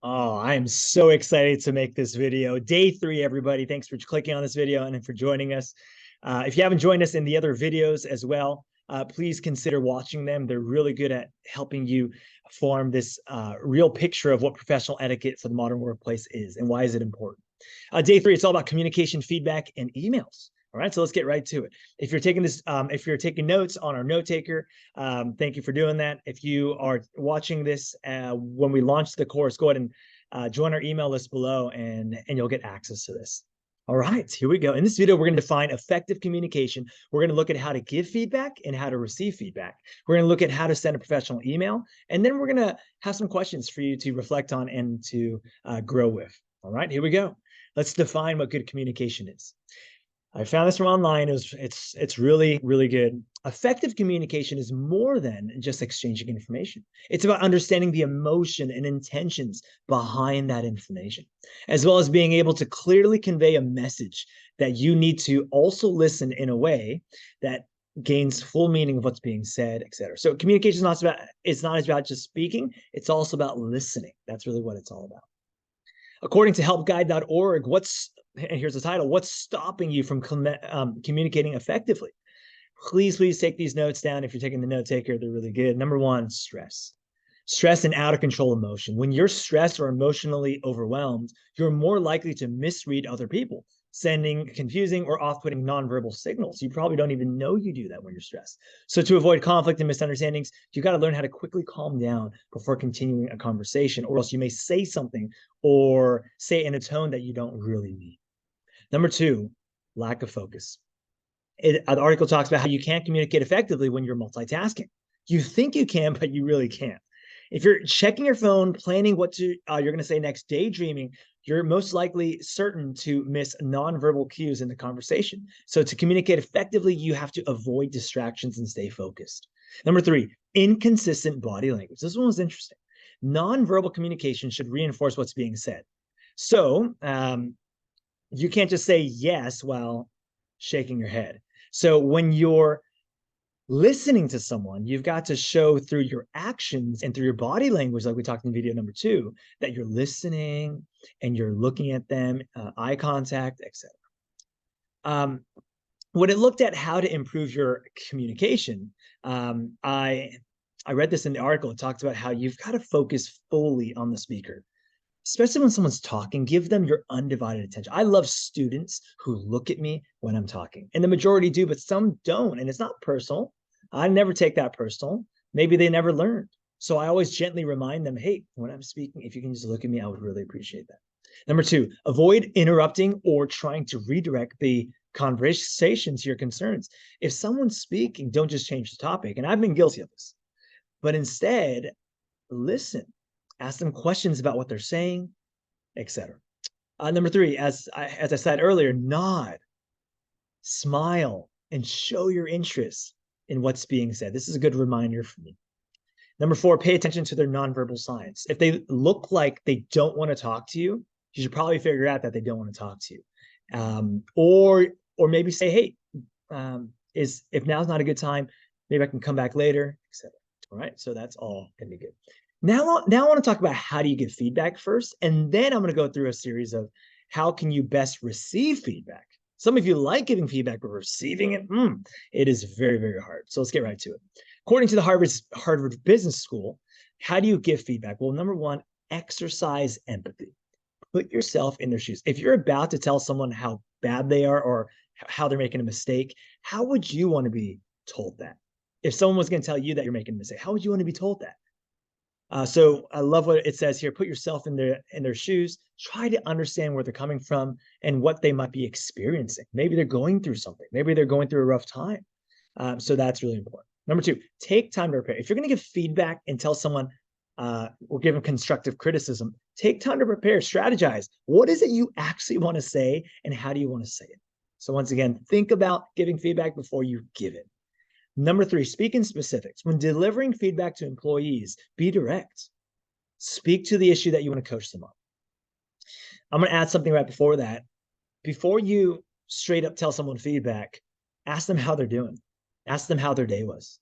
Oh, I am so excited to make this video. Day 3, everybody. Thanks for clicking on this video and for joining us. If you haven't joined us in the other videos as well, please consider watching them. They're really good at helping you form this real picture of what professional etiquette for the modern workplace is and why is it important. Day 3, it's all about communication, feedback, and emails. All right, so let's get right to it. If you're taking this, if you're taking notes on our note taker, thank you for doing that. If you are watching this when we launch the course, go ahead and join our email list below, and you'll get access to this. All right, here we go. In this video, we're going to define effective communication. We're going to look at how to give feedback and how to receive feedback. We're going to look at how to send a professional email, and then we're going to have some questions for you to reflect on and to grow with. All right, here we go. Let's define what good communication is. I found this from online. It's really, really good. Effective communication is more than just exchanging information. It's about understanding the emotion and intentions behind that information, as well as being able to clearly convey a message that you need to also listen in a way that gains full meaning of what's being said, etc. So communication is not about just speaking. It's also about listening. That's really what it's all about. According to helpguide.org, and here's the title, what's stopping you from communicating effectively? Please take these notes down. If you're taking the note taker, they're really good. Number 1, stress. Stress and out of control emotion. When you're stressed or emotionally overwhelmed, you're more likely to misread other people, sending confusing or off-putting nonverbal signals. You probably don't even know you do that when you're stressed. So to avoid conflict and misunderstandings, you got to learn how to quickly calm down before continuing a conversation, or else you may say something or say it in a tone that you don't really mean. Number 2, lack of focus. The article talks about how you can't communicate effectively when you're multitasking. You think you can, but you really can't. If you're checking your phone, planning what you're going to say next, daydreaming, you're most likely certain to miss nonverbal cues in the conversation. So to communicate effectively, you have to avoid distractions and stay focused. Number 3, inconsistent body language. This one was interesting. Nonverbal communication should reinforce what's being said. So you can't just say yes while shaking your head. So when you're listening to someone, you've got to show through your actions and through your body language, like we talked in video number 2, that you're listening and you're looking at them, eye contact, etc. When it looked at how to improve your communication, I read this in the article. It talks about how you've got to focus fully on the speaker. Especially when someone's talking, give them your undivided attention. I love students who look at me when I'm talking, and the majority do, but some don't. And it's not personal. I never take that personal. Maybe they never learned. So I always gently remind them, hey, when I'm speaking, if you can just look at me, I would really appreciate that. Number 2, avoid interrupting or trying to redirect the conversation to your concerns. If someone's speaking, don't just change the topic. And I've been guilty of this, but instead listen. Ask them questions about what they're saying, etc. Number 3, as I said earlier, nod, smile, and show your interest in what's being said. This is a good reminder for me. Number 4, pay attention to their nonverbal signs. If they look like they don't want to talk to you, you should probably figure out that they don't want to talk to you. Or maybe say, hey, if now's not a good time, maybe I can come back later, etc. All right, so that's all going to be good. Now I want to talk about how do you give feedback first, and then I'm going to go through a series of how can you best receive feedback. Some of you like giving feedback, but receiving it, it is very, very hard. So let's get right to it. According to the Harvard Business School, how do you give feedback? Well, number 1, exercise empathy. Put yourself in their shoes. If you're about to tell someone how bad they are or how they're making a mistake, how would you want to be told that? If someone was going to tell you that you're making a mistake, how would you want to be told that? So I love what it says here. Put yourself in their shoes. Try to understand where they're coming from and what they might be experiencing. Maybe they're going through something. Maybe they're going through a rough time. So that's really important. Number 2, take time to prepare. If you're going to give feedback and tell someone or give them constructive criticism, take time to prepare, strategize. What is it you actually want to say, and how do you want to say it? So once again, think about giving feedback before you give it. Number 3, speak in specifics. When delivering feedback to employees, be direct. Speak to the issue that you want to coach them on. I'm going to add something right before that. Before you straight up tell someone feedback, ask them how they're doing. Ask them how their day was.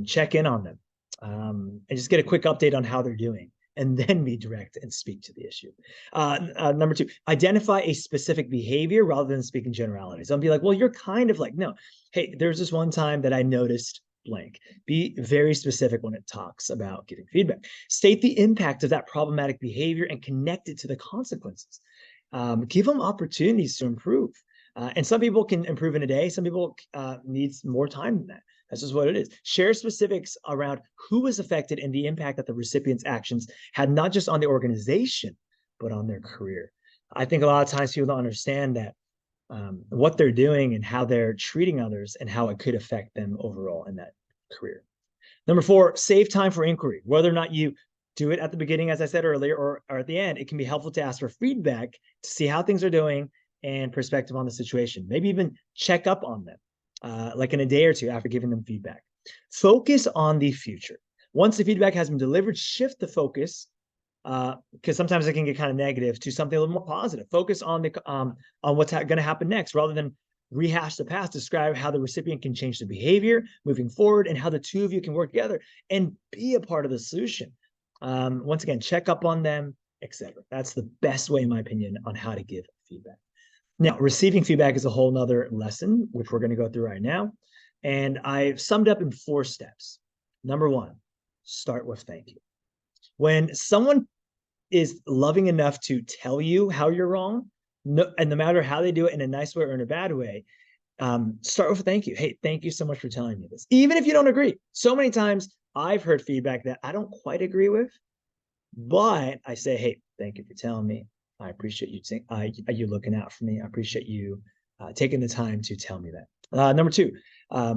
Check in on them and just get a quick update on how they're doing. and then be direct and speak to the issue. Number two, identify a specific behavior rather than speaking generalities. Don't be like, well, you're kind of like, no, hey, there's this one time that I noticed blank. Be very specific when it talks about giving feedback. State the impact of that problematic behavior and connect it to the consequences. Give them opportunities to improve. And some people can improve in a day. Some people need more time than that. That's just what it is. Share specifics around who was affected and the impact that the recipient's actions had, not just on the organization, but on their career. I think a lot of times people don't understand that what they're doing and how they're treating others and how it could affect them overall in that career. Number four, save time for inquiry. Whether or not you do it at the beginning, as I said earlier, or at the end, it can be helpful to ask for feedback to see how things are doing and perspective on the situation. Maybe even check up on them, like in a day or two after giving them feedback. Focus on the future. Once the feedback has been delivered, shift the focus, because sometimes it can get kind of negative, to something a little more positive. Focus on the on what's going to happen next, rather than rehash the past. Describe how the recipient can change the behavior moving forward and how the two of you can work together and be a part of the solution. Once again, check up on them, etc. That's the best way, in my opinion, on how to give feedback. Now, receiving feedback is a whole nother lesson, which we're going to go through right now. And I've summed up in 4 steps. Number 1, start with thank you. When someone is loving enough to tell you how you're wrong, and no matter how they do it, in a nice way or in a bad way, start with a thank you. Hey, thank you so much for telling me this. Even if you don't agree. So many times I've heard feedback that I don't quite agree with, but I say, hey, thank you for telling me. I appreciate you you looking out for me. I appreciate you taking the time to tell me that. Number 2,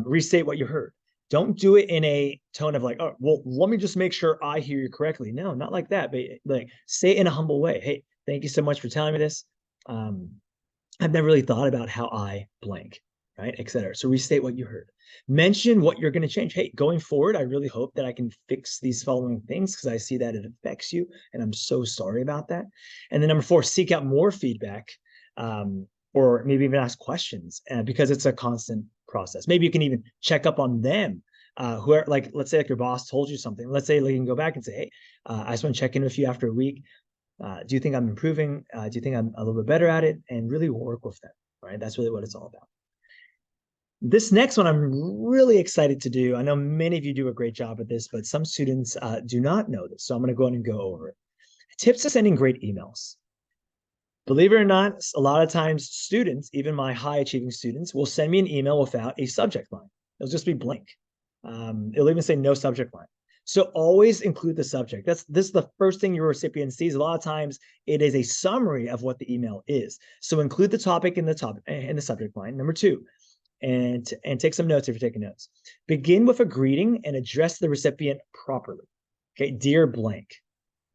restate what you heard. Don't do it in a tone of like, oh, well, let me just make sure I hear you correctly. No, not like that. But like, say it in a humble way. Hey, thank you so much for telling me this. I've never really thought about how I blank, right, etc. So restate what you heard. Mention what you're going to change. Hey, going forward, I really hope that I can fix these following things because I see that it affects you, and I'm so sorry about that. And then number 4, seek out more feedback, or maybe even ask questions, because it's a constant process. Maybe you can even check up on them. Who are, like, let's say like your boss told you something. Let's say like you can go back and say, hey, I just want to check in with you after a week. Do you think I'm improving? Do you think I'm a little bit better at it? And really work with them, right? That's really what it's all about. This next one I'm really excited to do. I know many of you do a great job at this, but some students do not know this. So I'm going to go ahead and go over it. Tips to sending great emails. Believe it or not, a lot of times students, even my high achieving students, will send me an email without a subject line. It'll just be blank. It'll even say no subject line. So always include the subject. This is the first thing your recipient sees. A lot of times it is a summary of what the email is. So include the topic in the subject line. Number 2, and take some notes if you're taking notes. Begin with a greeting and address the recipient properly. Okay, dear blank.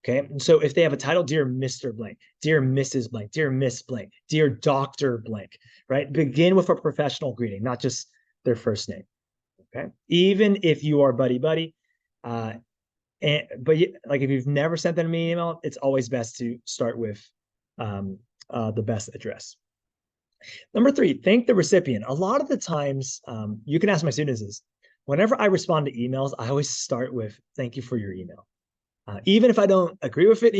Okay, and so if they have a title, dear Mr. Blank, dear Mrs. Blank, dear Miss Blank, dear Dr. Blank, right? Begin with a professional greeting, not just their first name. Okay, even if you are buddy, but like if you've never sent them an email, it's always best to start with the best address. Number 3, thank the recipient. A lot of the times, you can ask my students this. Whenever I respond to emails, I always start with thank you for your email. Even if I don't agree with it,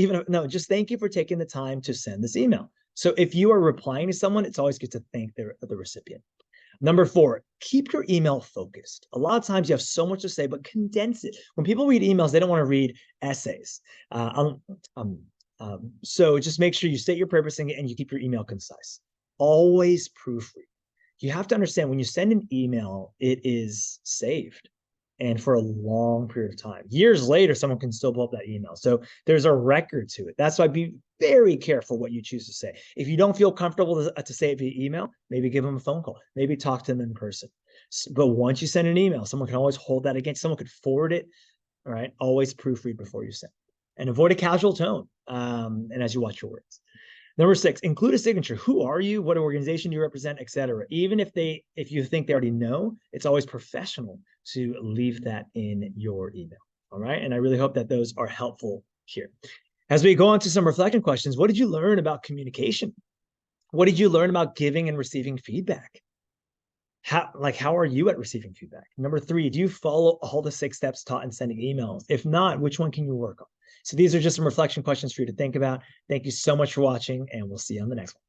just thank you for taking the time to send this email. So if you are replying to someone, it's always good to thank the recipient. Number 4, keep your email focused. A lot of times you have so much to say, but condense it. When people read emails, they don't want to read essays. So just make sure you state your purpose and you keep your email concise. Always proofread. You have to understand when you send an email, it is saved. And for a long period of time. Years later, someone can still pull up that email. So there's a record to it. That's why be very careful what you choose to say. If you don't feel comfortable to say it via email, maybe give them a phone call. Maybe talk to them in person. But once you send an email, someone can always hold that against. Someone could forward it. All right. Always proofread before you send. And avoid a casual tone. And as you watch your words. Number 6, include a signature. Who are you? What organization do you represent, etc. Even if you think they already know, it's always professional to leave that in your email. All right. And I really hope that those are helpful here. As we go on to some reflection questions, what did you learn about communication? What did you learn about giving and receiving feedback? how are you at receiving feedback? Number 3, do you follow all the 6 steps taught in sending emails? If not, which one can you work on? So these are just some reflection questions for you to think about. Thank you so much for watching, and we'll see you on the next one.